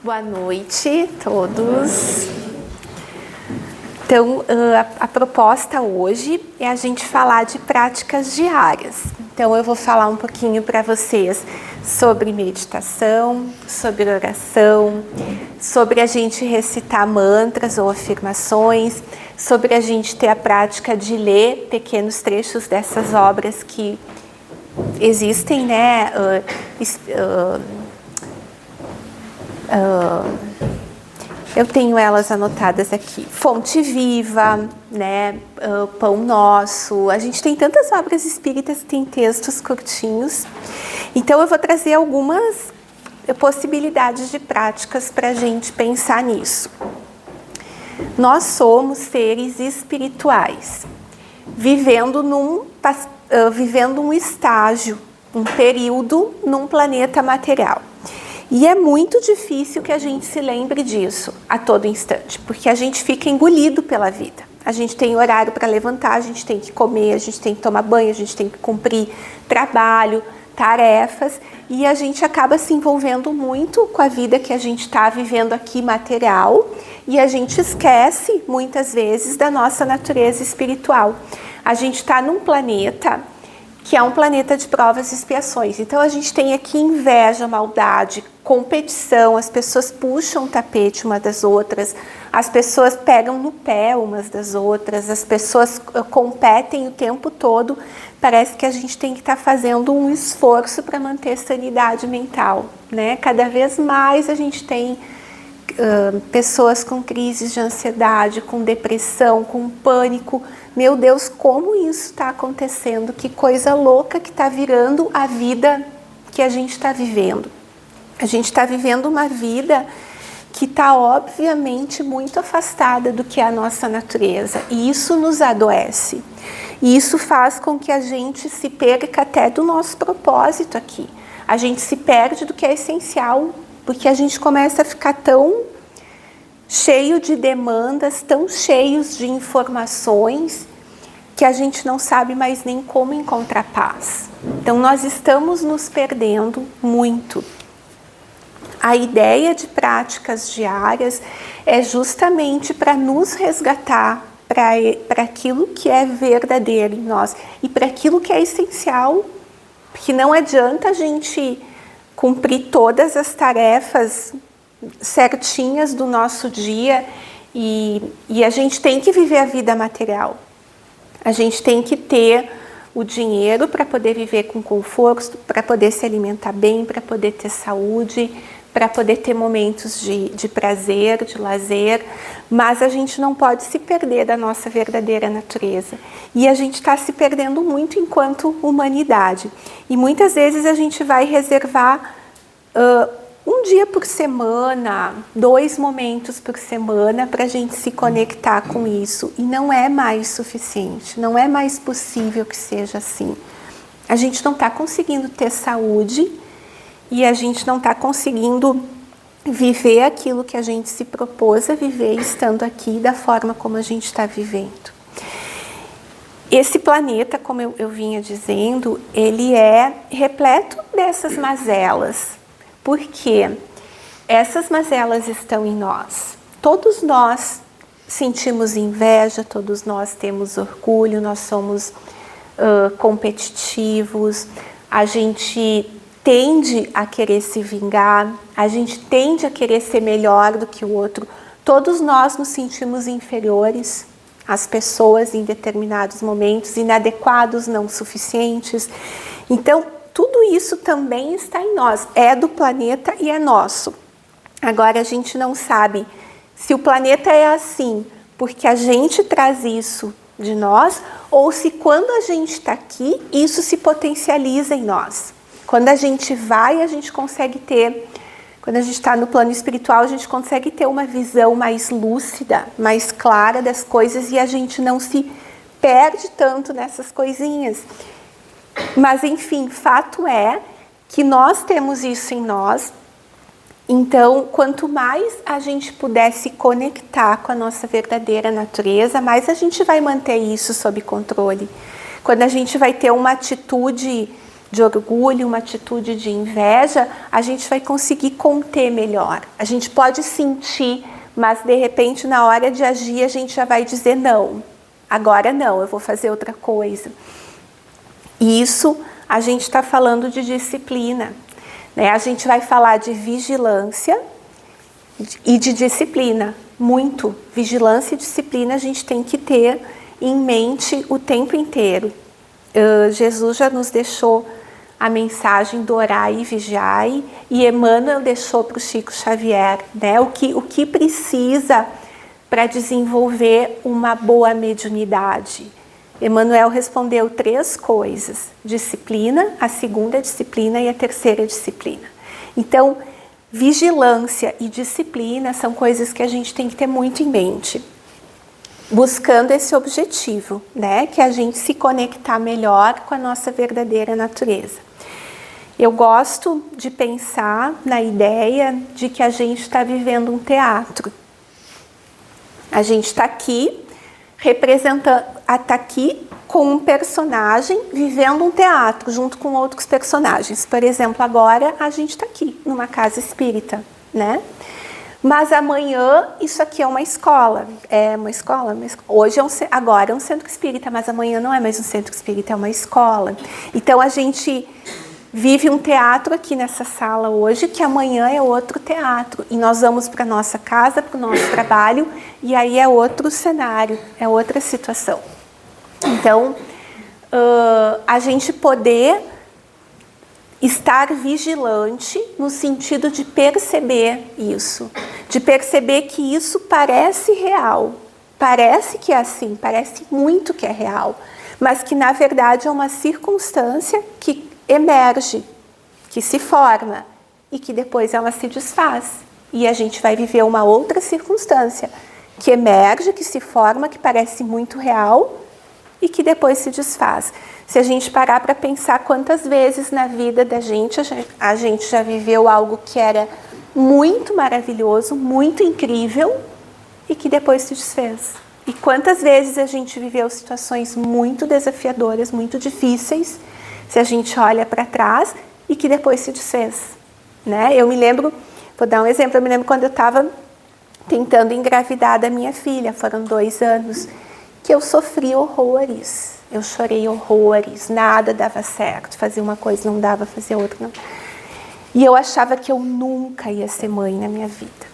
Boa noite a todos. Então, a proposta hoje é a gente falar de práticas diárias. Então, eu vou falar um pouquinho para vocês sobre meditação, sobre oração, sobre a gente recitar mantras ou afirmações, sobre a gente ter a prática de ler pequenos trechos dessas obras que existem, né? Eu tenho elas anotadas aqui. Fonte Viva, né? Pão Nosso. A gente tem tantas obras espíritas que tem textos curtinhos. Então, eu vou trazer algumas possibilidades de práticas para a gente pensar nisso. Nós somos seres espirituais, vivendo um estágio, um período num planeta material. E é muito difícil que a gente se lembre disso a todo instante, porque a gente fica engolido pela vida. A gente tem horário para levantar, a gente tem que comer, a gente tem que tomar banho, a gente tem que cumprir trabalho, tarefas, e a gente acaba se envolvendo muito com a vida que a gente está vivendo aqui material, e a gente esquece muitas vezes da nossa natureza espiritual. A gente está num planeta que é um planeta de provas e expiações. Então, a gente tem aqui inveja, maldade, competição, as pessoas puxam o tapete uma das outras, as pessoas pegam no pé umas das outras, as pessoas competem o tempo todo. Parece que a gente tem que estar fazendo um esforço para manter sanidade mental, né? Cada vez mais a gente tem pessoas com crises de ansiedade, com depressão, com pânico. Meu Deus, como isso está acontecendo? Que coisa louca que está virando a vida que a gente está vivendo. A gente está vivendo uma vida que está obviamente muito afastada do que é a nossa natureza. E isso nos adoece. E isso faz com que a gente se perca até do nosso propósito aqui. A gente se perde do que é essencial, porque a gente começa a ficar tão cheio de demandas, tão cheios de informações, que a gente não sabe mais nem como encontrar paz. Então, nós estamos nos perdendo muito. A ideia de práticas diárias é justamente para nos resgatar para aquilo que é verdadeiro em nós e para aquilo que é essencial, porque não adianta a gente cumprir todas as tarefas certinhas do nosso dia e a gente tem que viver a vida material. A gente tem que ter o dinheiro para poder viver com conforto, para poder se alimentar bem, para poder ter saúde, para poder ter momentos de prazer, de lazer, mas a gente não pode se perder da nossa verdadeira natureza. E a gente está se perdendo muito enquanto humanidade. E muitas vezes a gente vai reservar um dia por semana, 2 momentos por semana para a gente se conectar com isso. E não é mais suficiente, não é mais possível que seja assim. A gente não está conseguindo ter saúde e a gente não está conseguindo viver aquilo que a gente se propôs a viver estando aqui da forma como a gente está vivendo. Esse planeta, como eu vinha dizendo, ele é repleto dessas mazelas. Porque essas mazelas estão em nós. Todos nós sentimos inveja, todos nós temos orgulho, nós somos competitivos, a gente tende a querer se vingar, a gente tende a querer ser melhor do que o outro. Todos nós nos sentimos inferiores às pessoas em determinados momentos, inadequados, não suficientes. Então, tudo isso também está em nós, é do planeta e é nosso. Agora, a gente não sabe se o planeta é assim porque a gente traz isso de nós ou se quando a gente está aqui, isso se potencializa em nós. Quando a gente vai, a gente consegue ter, quando a gente está no plano espiritual, a gente consegue ter uma visão mais lúcida, mais clara das coisas e a gente não se perde tanto nessas coisinhas. Mas, enfim, fato é que nós temos isso em nós. Então, quanto mais a gente puder se conectar com a nossa verdadeira natureza, mais a gente vai manter isso sob controle. Quando a gente vai ter uma atitude de orgulho, uma atitude de inveja, a gente vai conseguir conter melhor. A gente pode sentir, mas de repente na hora de agir a gente já vai dizer não. Agora não, eu vou fazer outra coisa. E isso a gente está falando de disciplina, né? A gente vai falar de vigilância e de disciplina. Muito. Vigilância e disciplina a gente tem que ter em mente o tempo inteiro. Jesus já nos deixou a mensagem do orai e vigiai, e Emmanuel deixou para o Chico Xavier, né? O que precisa para desenvolver uma boa mediunidade. Emmanuel respondeu 3 coisas: disciplina, a segunda disciplina e a terceira disciplina. Então, vigilância e disciplina são coisas que a gente tem que ter muito em mente, buscando esse objetivo, né? Que é a gente se conectar melhor com a nossa verdadeira natureza. Eu gosto de pensar na ideia de que a gente está vivendo um teatro. A gente está aqui representando, está aqui com um personagem vivendo um teatro junto com outros personagens. Por exemplo, agora a gente está aqui numa casa espírita, né? Mas amanhã isso aqui é uma escola. É uma escola? Hoje agora é um centro espírita, mas amanhã não é mais um centro espírita, é uma escola. Então a gente vive um teatro aqui nessa sala hoje, que amanhã é outro teatro. E nós vamos para a nossa casa, para o nosso trabalho, e aí é outro cenário, é outra situação. Então, a gente poder estar vigilante no sentido de perceber isso, de perceber que isso parece real, parece que é assim, parece muito que é real, mas que na verdade é uma circunstância que emerge, que se forma e que depois ela se desfaz. E a gente vai viver uma outra circunstância que emerge, que se forma, que parece muito real e que depois se desfaz. Se a gente parar para pensar quantas vezes na vida da gente a gente já viveu algo que era muito maravilhoso, muito incrível e que depois se desfez. E quantas vezes a gente viveu situações muito desafiadoras, muito difíceis, se a gente olha para trás e que depois se desfez, né? Eu me lembro, vou dar um exemplo, eu me lembro quando eu estava tentando engravidar da minha filha, foram 2 anos, que eu sofri horrores, eu chorei horrores, nada dava certo, fazia uma coisa não dava, fazia outra não. E eu achava que eu nunca ia ser mãe na minha vida.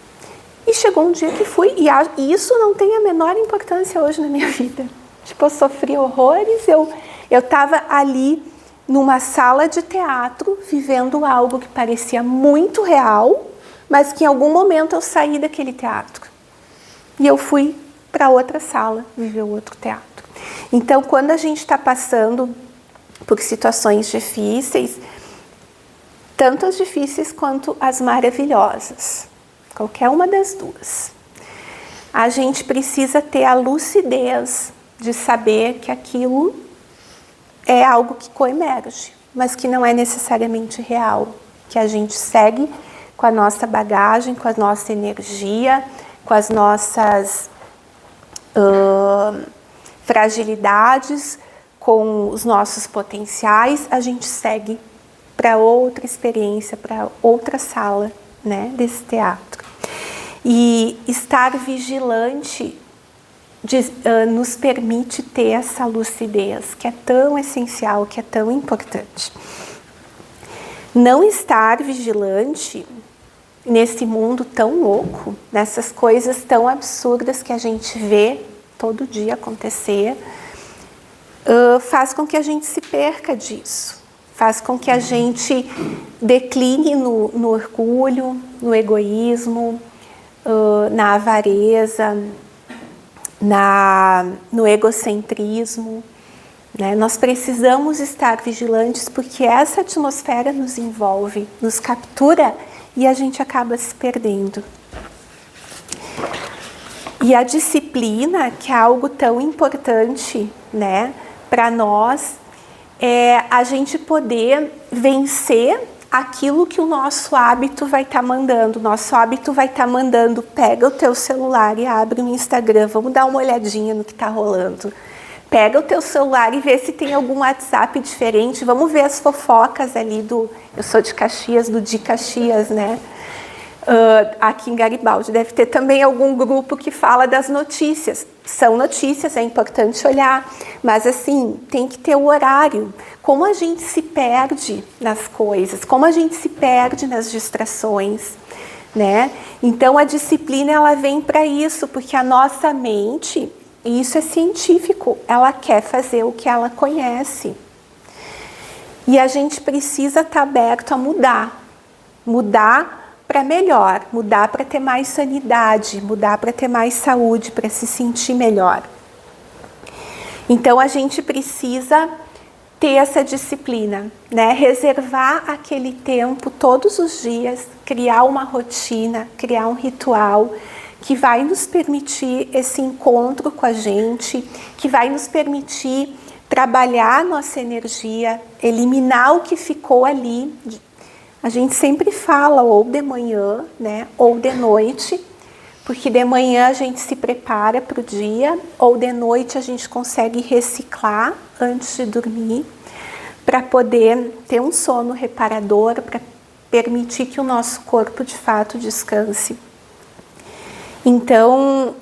E chegou um dia que fui, e isso não tem a menor importância hoje na minha vida. Tipo, eu sofri horrores, eu estava ali numa sala de teatro, vivendo algo que parecia muito real, mas que em algum momento eu saí daquele teatro. E eu fui para outra sala, viver outro teatro. Então, quando a gente está passando por situações difíceis, tanto as difíceis quanto as maravilhosas, qualquer uma das duas, a gente precisa ter a lucidez de saber que aquilo é algo que coemerge, mas que não é necessariamente real, que a gente segue com a nossa bagagem, com a nossa energia, com as nossas fragilidades, com os nossos potenciais, a gente segue para outra experiência, para outra sala, né, desse teatro. E estar vigilante nos permite ter essa lucidez, que é tão essencial, que é tão importante. Não estar vigilante nesse mundo tão louco, nessas coisas tão absurdas que a gente vê todo dia acontecer, faz com que a gente se perca disso, faz com que a gente decline no orgulho, no egoísmo, na avareza, no egocentrismo, né? Nós precisamos estar vigilantes porque essa atmosfera nos envolve, nos captura e a gente acaba se perdendo. E a disciplina, que é algo tão importante, né, para nós, é a gente poder vencer aquilo que o nosso hábito vai estar mandando. Nosso hábito vai estar mandando, pega o teu celular e abre o Instagram, vamos dar uma olhadinha no que está rolando. Pega o teu celular e vê se tem algum WhatsApp diferente. Vamos ver as fofocas ali do... Eu sou de Caxias, do Di Caxias, né? Aqui em Garibaldi. Deve ter também algum grupo que fala das notícias. São notícias, é importante olhar. Mas, assim, tem que ter o horário. Como a gente se perde nas coisas. Como a gente se perde nas distrações, né? Então, a disciplina, ela vem para isso. Porque a nossa mente... E isso é científico, ela quer fazer o que ela conhece. E a gente precisa estar aberto a mudar. Mudar para melhor, mudar para ter mais sanidade, mudar para ter mais saúde, para se sentir melhor. Então a gente precisa ter essa disciplina, né? Reservar aquele tempo todos os dias, criar uma rotina, criar um ritual, que vai nos permitir esse encontro com a gente, que vai nos permitir trabalhar nossa energia, eliminar o que ficou ali. A gente sempre fala ou de manhã, né, ou de noite, porque de manhã a gente se prepara para o dia, ou de noite a gente consegue reciclar antes de dormir, para poder ter um sono reparador, para permitir que o nosso corpo de fato descanse. Então,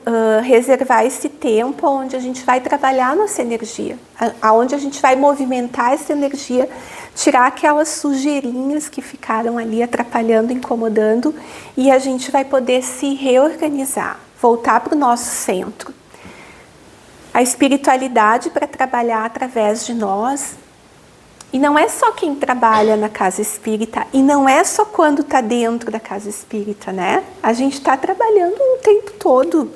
reservar esse tempo onde a gente vai trabalhar a nossa energia, onde a gente vai movimentar essa energia, tirar aquelas sujeirinhas que ficaram ali atrapalhando, incomodando, e a gente vai poder se reorganizar, voltar para o nosso centro. A espiritualidade para trabalhar através de nós. E não é só quem trabalha na casa espírita, e não é só quando está dentro da casa espírita, né? A gente está trabalhando o tempo todo.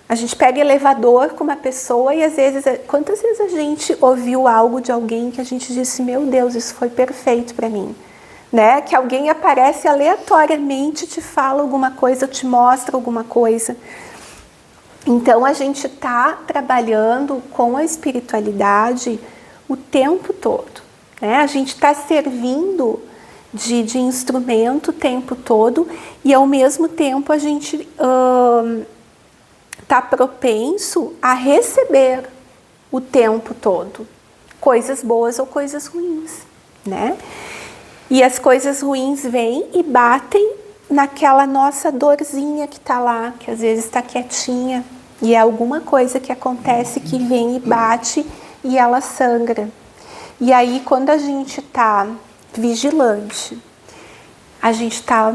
A gente pega elevador com uma pessoa e às vezes, quantas vezes a gente ouviu algo de alguém que a gente disse, meu Deus, isso foi perfeito para mim, né? Que alguém aparece aleatoriamente, te fala alguma coisa, te mostra alguma coisa. Então a gente está trabalhando com a espiritualidade o tempo todo. Né? A gente está servindo de instrumento o tempo todo e ao mesmo tempo a gente está propenso a receber o tempo todo coisas boas ou coisas ruins, né? E as coisas ruins vêm e batem naquela nossa dorzinha que está lá, que às vezes está quietinha e é alguma coisa que acontece que vem e bate e ela sangra. E aí, quando a gente está vigilante, a gente está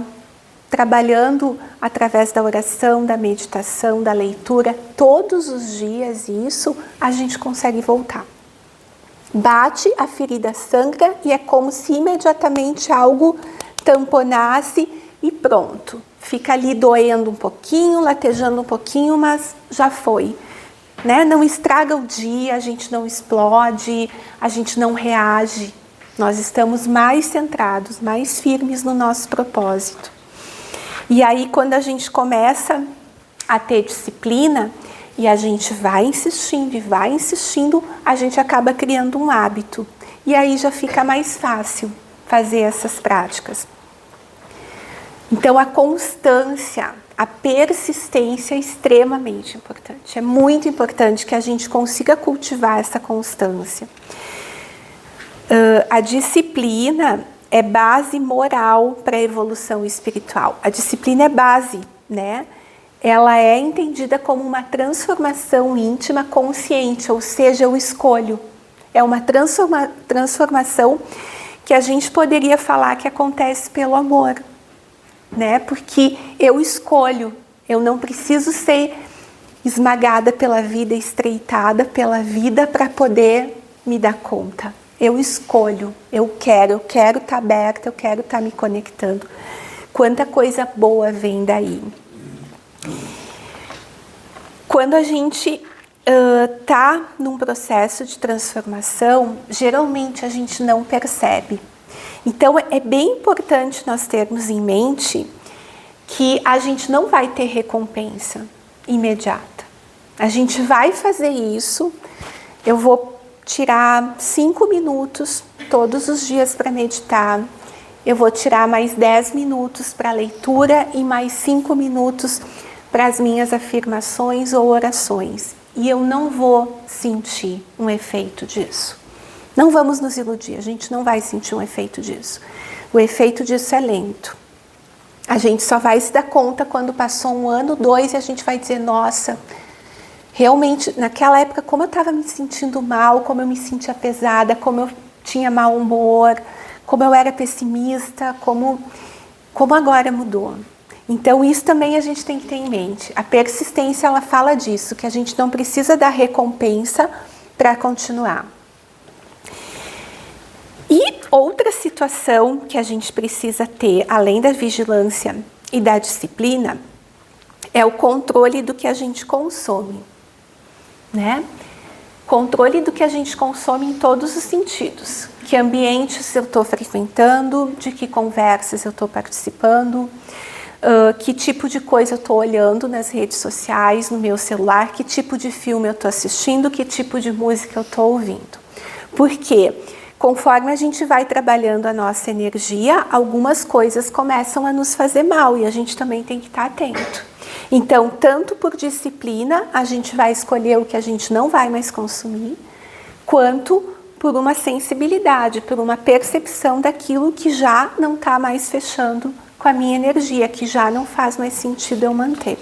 trabalhando através da oração, da meditação, da leitura, todos os dias isso, a gente consegue voltar. Bate, a ferida sangra e é como se imediatamente algo tamponasse e pronto. Fica ali doendo um pouquinho, latejando um pouquinho, mas já foi. Né? Não estraga o dia, a gente não explode, a gente não reage. Nós estamos mais centrados, mais firmes no nosso propósito. E aí, quando a gente começa a ter disciplina e a gente vai insistindo, a gente acaba criando um hábito. E aí já fica mais fácil fazer essas práticas. Então, a constância, a persistência é extremamente importante. É muito importante que a gente consiga cultivar essa constância. A disciplina é base moral para a evolução espiritual. A disciplina é base, né? Ela é entendida como uma transformação íntima consciente, ou seja, eu escolho. É uma transformação que a gente poderia falar que acontece pelo amor. Né? Porque eu escolho, eu não preciso ser esmagada pela vida, estreitada pela vida para poder me dar conta. Eu escolho, eu quero estar aberta, eu quero estar me conectando. Quanta coisa boa vem daí. Quando a gente está num processo de transformação, geralmente a gente não percebe. Então, é bem importante nós termos em mente que a gente não vai ter recompensa imediata. A gente vai fazer isso, eu vou tirar 5 minutos todos os dias para meditar, eu vou tirar mais 10 minutos para leitura e mais 5 minutos para as minhas afirmações ou orações. e eu não vou sentir um efeito disso. Não vamos nos iludir, a gente não vai sentir um efeito disso. O efeito disso é lento. A gente só vai se dar conta quando passou 1 ano, 2, e a gente vai dizer, nossa, realmente, naquela época, como eu estava me sentindo mal, como eu me sentia pesada, como eu tinha mau humor, como eu era pessimista, como agora mudou. Então, isso também a gente tem que ter em mente. A persistência, ela fala disso, que a gente não precisa dar recompensa para continuar. E outra situação que a gente precisa ter, além da vigilância e da disciplina, é o controle do que a gente consome, né? Controle do que a gente consome em todos os sentidos. Que ambientes eu estou frequentando, de que conversas eu estou participando, que tipo de coisa eu estou olhando nas redes sociais, no meu celular, que tipo de filme eu estou assistindo, que tipo de música eu estou ouvindo. Porque conforme a gente vai trabalhando a nossa energia, algumas coisas começam a nos fazer mal e a gente também tem que estar atento. Então, tanto por disciplina, a gente vai escolher o que a gente não vai mais consumir, quanto por uma sensibilidade, por uma percepção daquilo que já não está mais fechando com a minha energia, que já não faz mais sentido eu manter.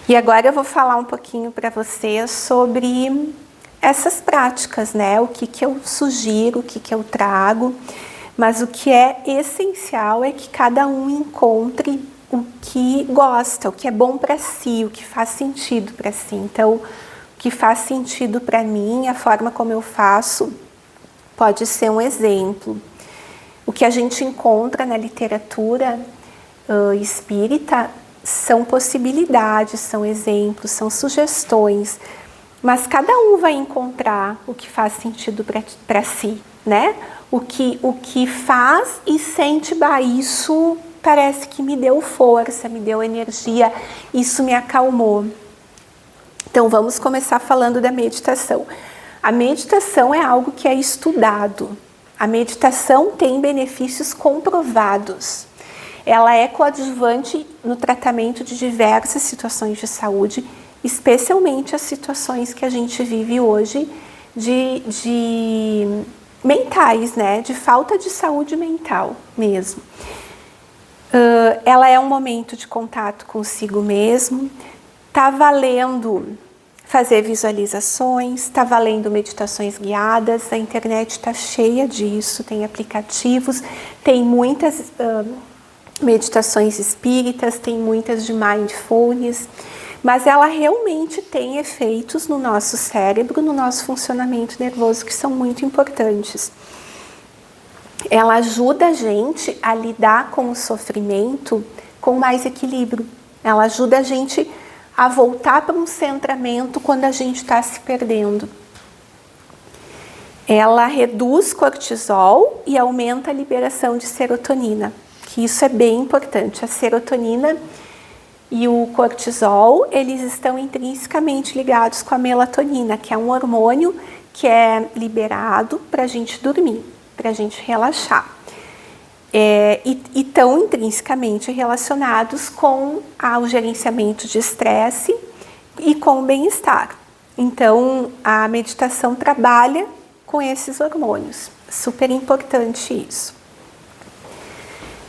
E agora eu vou falar um pouquinho para vocês sobre essas práticas, né? O que eu sugiro, o que eu trago, mas o que é essencial é que cada um encontre o que gosta, o que é bom para si, o que faz sentido para si. Então, o que faz sentido para mim, a forma como eu faço, pode ser um exemplo. O que a gente encontra na literatura espírita são possibilidades, são exemplos, são sugestões, mas cada um vai encontrar o que faz sentido para si, né? O que faz e sente, bah, isso parece que me deu força, me deu energia, isso me acalmou. Então vamos começar falando da meditação. A meditação é algo que é estudado. A meditação tem benefícios comprovados. Ela é coadjuvante no tratamento de diversas situações de saúde, especialmente as situações que a gente vive hoje de mentais, né? De falta de saúde mental mesmo. Ela é um momento de contato consigo mesmo. Tá valendo fazer visualizações, tá valendo meditações guiadas. A internet está cheia disso, tem aplicativos, tem muitas meditações espíritas, tem muitas de mindfulness, mas ela realmente tem efeitos no nosso cérebro, no nosso funcionamento nervoso, que são muito importantes. Ela ajuda a gente a lidar com o sofrimento com mais equilíbrio. Ela ajuda a gente a voltar para um centramento quando a gente está se perdendo. Ela reduz cortisol e aumenta a liberação de serotonina, que isso é bem importante. A serotonina e o cortisol, eles estão intrinsecamente ligados com a melatonina, que é um hormônio que é liberado para a gente dormir, para a gente relaxar. E estão intrinsecamente relacionados com o gerenciamento de estresse e com o bem-estar. Então, a meditação trabalha com esses hormônios. Super importante isso.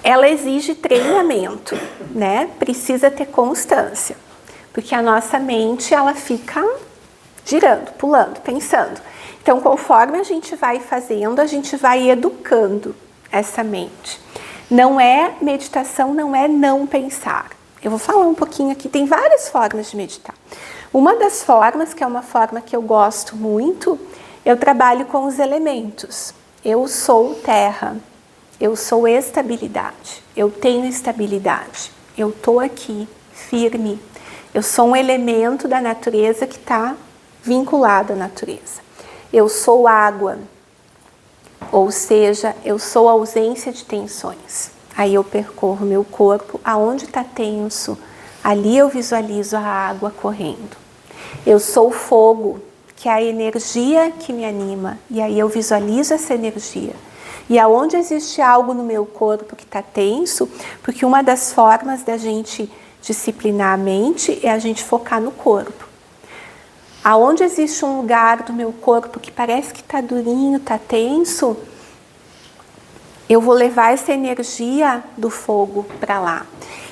Ela exige treinamento, né? Precisa ter constância, porque a nossa mente, ela fica girando, pulando, pensando. Então, conforme a gente vai fazendo, a gente vai educando essa mente. Meditação não é não pensar. Eu vou falar um pouquinho aqui, tem várias formas de meditar. Uma das formas, que é uma forma que eu gosto muito, eu trabalho com os elementos. Eu sou terra, eu sou estabilidade, eu tenho estabilidade, eu estou aqui, firme. Eu sou um elemento da natureza que está vinculado à natureza. Eu sou água. Ou seja, eu sou a ausência de tensões. Aí eu percorro meu corpo, aonde está tenso, ali eu visualizo a água correndo. Eu sou o fogo, que é a energia que me anima, e aí eu visualizo essa energia. E aonde existe algo no meu corpo que está tenso, porque uma das formas da gente disciplinar a mente é a gente focar no corpo. Aonde existe um lugar do meu corpo que parece que está durinho, está tenso, eu vou levar essa energia do fogo para lá.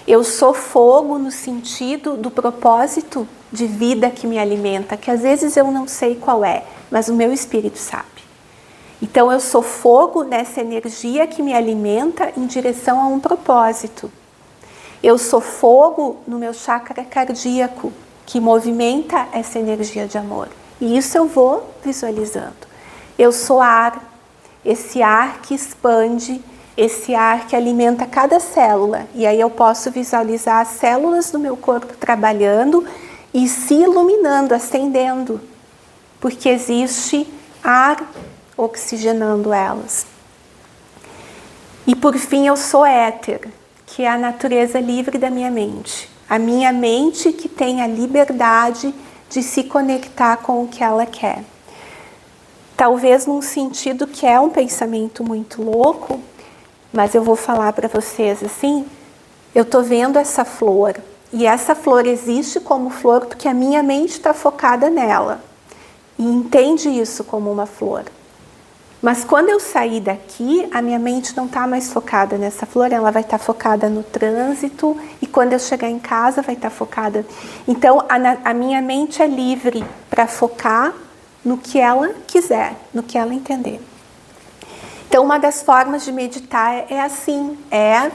Eu sou fogo no sentido do propósito de vida que me alimenta, que às vezes eu não sei qual é, mas o meu espírito sabe. Então eu sou fogo nessa energia que me alimenta em direção a um propósito. Eu sou fogo no meu chakra cardíaco, que movimenta essa energia de amor. E isso eu vou visualizando. Eu sou ar, esse ar que expande, esse ar que alimenta cada célula. E aí eu posso visualizar as células do meu corpo trabalhando e se iluminando, acendendo. Porque existe ar oxigenando elas. E por fim eu sou éter, que é a natureza livre da minha mente. A minha mente que tem a liberdade de se conectar com o que ela quer. Talvez num sentido que é um pensamento muito louco, mas eu vou falar para vocês assim, eu tô vendo essa flor, e essa flor existe como flor porque a minha mente está focada nela, e entende isso como uma flor. Mas quando eu sair daqui, a minha mente não está mais focada nessa flor, ela vai estar focada no trânsito, e quando eu chegar em casa vai estar focada. Então a minha mente é livre para focar no que ela quiser, no que ela entender. Então uma das formas de meditar é assim, é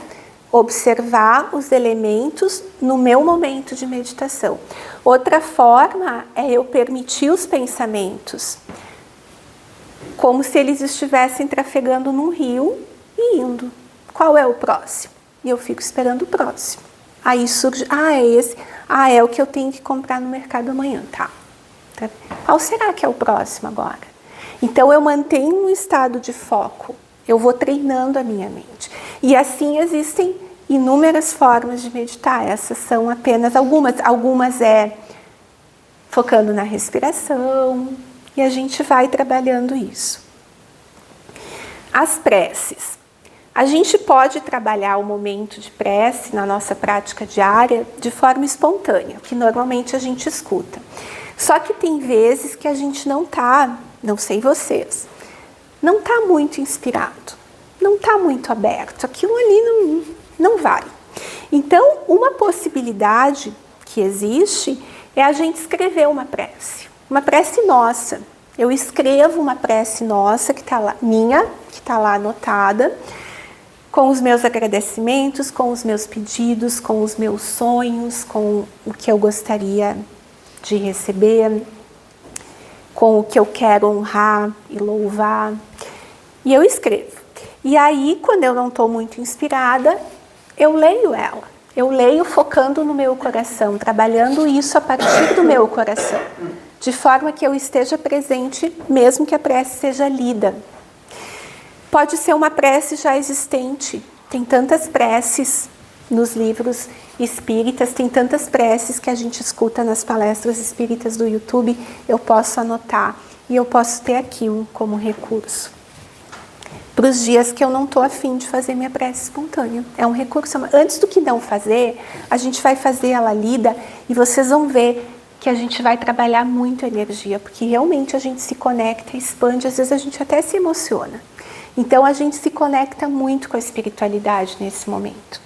observar os elementos no meu momento de meditação. Outra forma é eu permitir os pensamentos, como se eles estivessem trafegando num rio e indo. Qual é o próximo? E eu fico esperando o próximo. Aí surge, é esse. É o que eu tenho que comprar no mercado amanhã, tá? Qual será que é o próximo agora? Então eu mantenho um estado de foco. Eu vou treinando a minha mente. E assim existem inúmeras formas de meditar. Essas são apenas algumas. Algumas é focando na respiração. E a gente vai trabalhando isso. As preces. A gente pode trabalhar o momento de prece na nossa prática diária de forma espontânea, que normalmente a gente escuta. Só que tem vezes que a gente não tá, não sei vocês, não tá muito inspirado, não tá muito aberto, aquilo ali não vai. Então, uma possibilidade que existe é a gente escrever uma prece nossa. Eu escrevo uma prece nossa, que está lá, minha, que está lá anotada, com os meus agradecimentos, com os meus pedidos, com os meus sonhos, com o que eu gostaria de receber, com o que eu quero honrar e louvar. E eu escrevo. E aí, quando eu não estou muito inspirada, eu leio ela. Eu leio focando no meu coração, trabalhando isso a partir do meu coração, de forma que eu esteja presente, mesmo que a prece seja lida. Pode ser uma prece já existente. Tem tantas preces nos livros espíritas, tem tantas preces que a gente escuta nas palestras espíritas do YouTube, eu posso anotar e eu posso ter aqui como recurso. Para os dias que eu não estou afim de fazer minha prece espontânea. É um recurso. Antes do que não fazer, a gente vai fazer ela lida e vocês vão ver que a gente vai trabalhar muito a energia, porque realmente a gente se conecta, expande, às vezes a gente até se emociona. Então a gente se conecta muito com a espiritualidade nesse momento.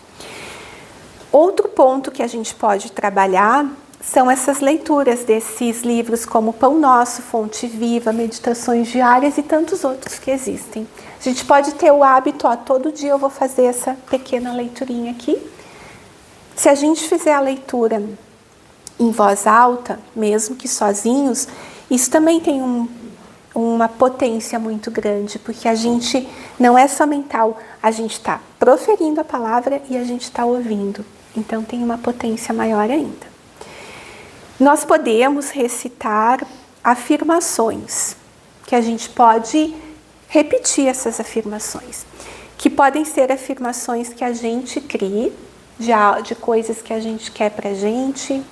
Outro ponto que a gente pode trabalhar são essas leituras desses livros como Pão Nosso, Fonte Viva, Meditações Diárias e tantos outros que existem. A gente pode ter o hábito, todo dia eu vou fazer essa pequena leiturinha aqui. Se a gente fizer a leitura em voz alta, mesmo que sozinhos, isso também tem uma potência muito grande, porque a gente não é só mental, a gente está proferindo a palavra e a gente está ouvindo. Então tem uma potência maior ainda. Nós podemos recitar afirmações, que a gente pode repetir essas afirmações, que podem ser afirmações que a gente crie, de coisas que a gente quer pra gente,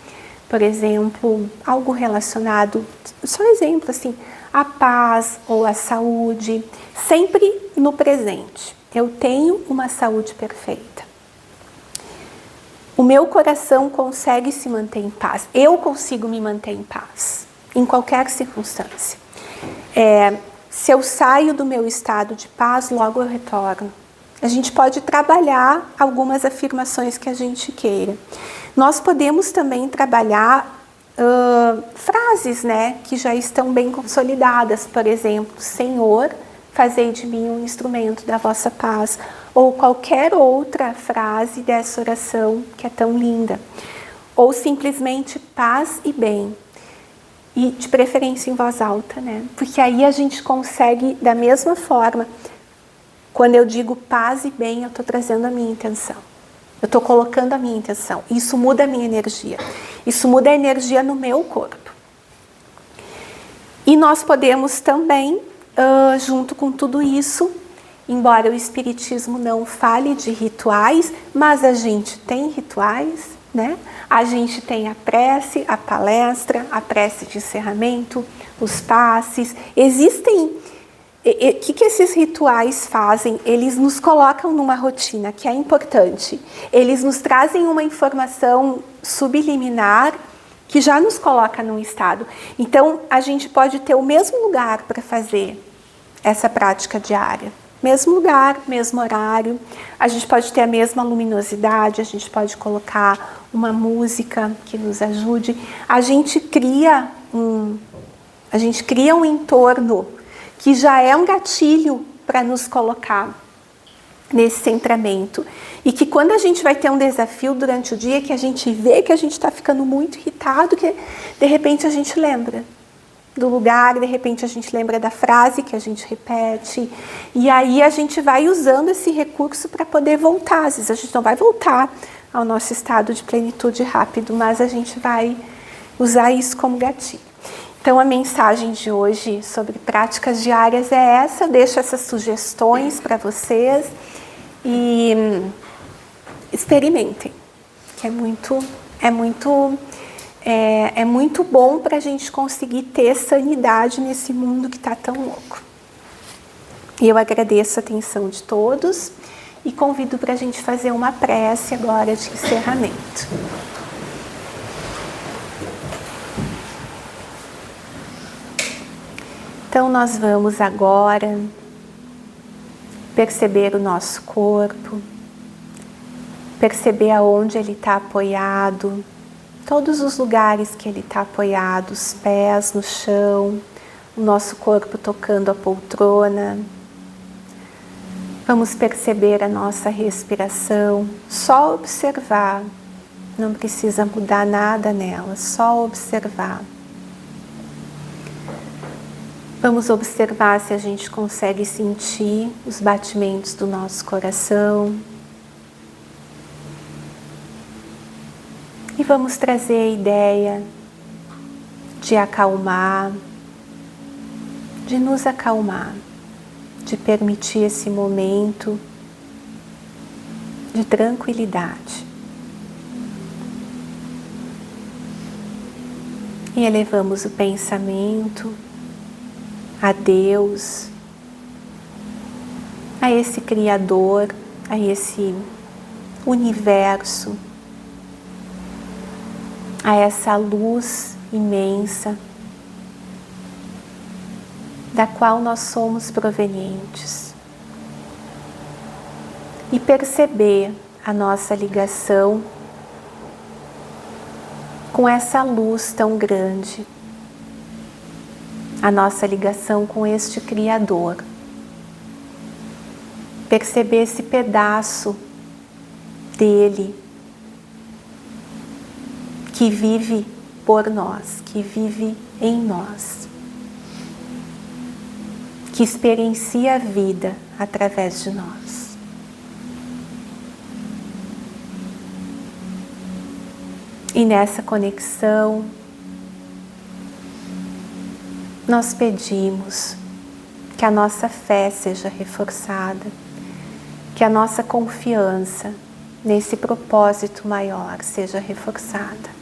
por exemplo, algo relacionado, só exemplo assim, a paz ou a saúde, sempre no presente. Eu tenho uma saúde perfeita. O meu coração consegue se manter em paz. Eu consigo me manter em paz. em qualquer circunstância. Se eu saio do meu estado de paz, logo eu retorno. A gente pode trabalhar algumas afirmações que a gente queira. Nós podemos também trabalhar frases, né, que já estão bem consolidadas. Por exemplo, Senhor, fazei de mim um instrumento da vossa paz. Ou qualquer outra frase dessa oração que é tão linda. Ou simplesmente paz e bem. E de preferência em voz alta, né? Porque aí a gente consegue, da mesma forma, quando eu digo paz e bem, eu estou trazendo a minha intenção. Eu estou colocando a minha intenção. Isso muda a minha energia. Isso muda a energia no meu corpo. E nós podemos também, junto com tudo isso, embora o Espiritismo não fale de rituais, mas a gente tem rituais, né? A gente tem a prece, a palestra, a prece de encerramento, os passes. Existem... O que esses rituais fazem? Eles nos colocam numa rotina que é importante. Eles nos trazem uma informação subliminar que já nos coloca num estado. Então, a gente pode ter o mesmo lugar para fazer essa prática diária. Mesmo lugar, mesmo horário. A gente pode ter a mesma luminosidade, a gente pode colocar uma música que nos ajude. A gente cria um entorno que já é um gatilho para nos colocar nesse centramento. E que quando a gente vai ter um desafio durante o dia, que a gente vê que a gente está ficando muito irritado, que de repente a gente lembra do lugar, de repente a gente lembra da frase que a gente repete. E aí a gente vai usando esse recurso para poder voltar. Às vezes a gente não vai voltar ao nosso estado de plenitude rápido, mas a gente vai usar isso como gatilho. Então, a mensagem de hoje sobre práticas diárias é essa. Eu deixo essas sugestões para vocês e experimentem, que é muito bom para a gente conseguir ter sanidade nesse mundo que está tão louco. E eu agradeço a atenção de todos e convido para a gente fazer uma prece agora de encerramento. Então, nós vamos agora perceber o nosso corpo, perceber aonde ele está apoiado, todos os lugares que ele está apoiado, os pés no chão, o nosso corpo tocando a poltrona. Vamos perceber a nossa respiração, só observar, não precisa mudar nada nela, só observar. Vamos observar se a gente consegue sentir os batimentos do nosso coração. E vamos trazer a ideia de acalmar, de nos acalmar, de permitir esse momento de tranquilidade. E elevamos o pensamento a Deus, a esse Criador, a esse universo, a essa luz imensa da qual nós somos provenientes. E perceber a nossa ligação com essa luz tão grande, a nossa ligação com este Criador. Perceber esse pedaço dele que vive por nós, que vive em nós, que experiencia a vida através de nós. E nessa conexão, nós pedimos que a nossa fé seja reforçada, que a nossa confiança nesse propósito maior seja reforçada.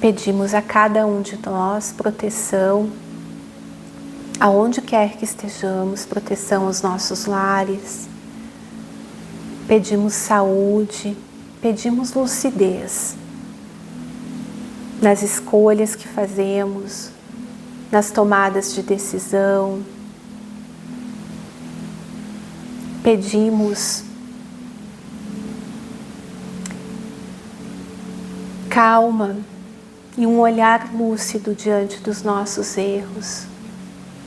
Pedimos a cada um de nós proteção, aonde quer que estejamos, proteção aos nossos lares. Pedimos saúde, pedimos lucidez nas escolhas que fazemos, nas tomadas de decisão. Pedimos calma e um olhar lúcido diante dos nossos erros,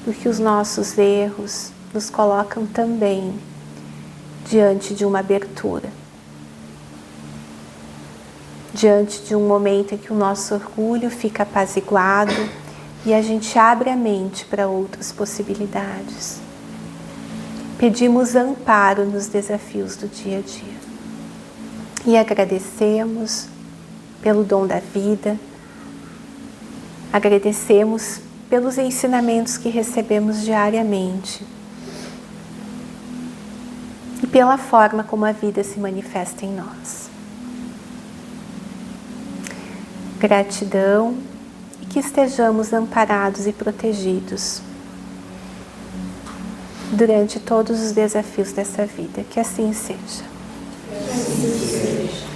porque os nossos erros nos colocam também diante de uma abertura, diante de um momento em que o nosso orgulho fica apaziguado e a gente abre a mente para outras possibilidades. Pedimos amparo nos desafios do dia a dia e agradecemos pelo dom da vida, agradecemos pelos ensinamentos que recebemos diariamente e pela forma como a vida se manifesta em nós. Gratidão e que estejamos amparados e protegidos durante todos os desafios dessa vida. Que assim seja. Que assim seja.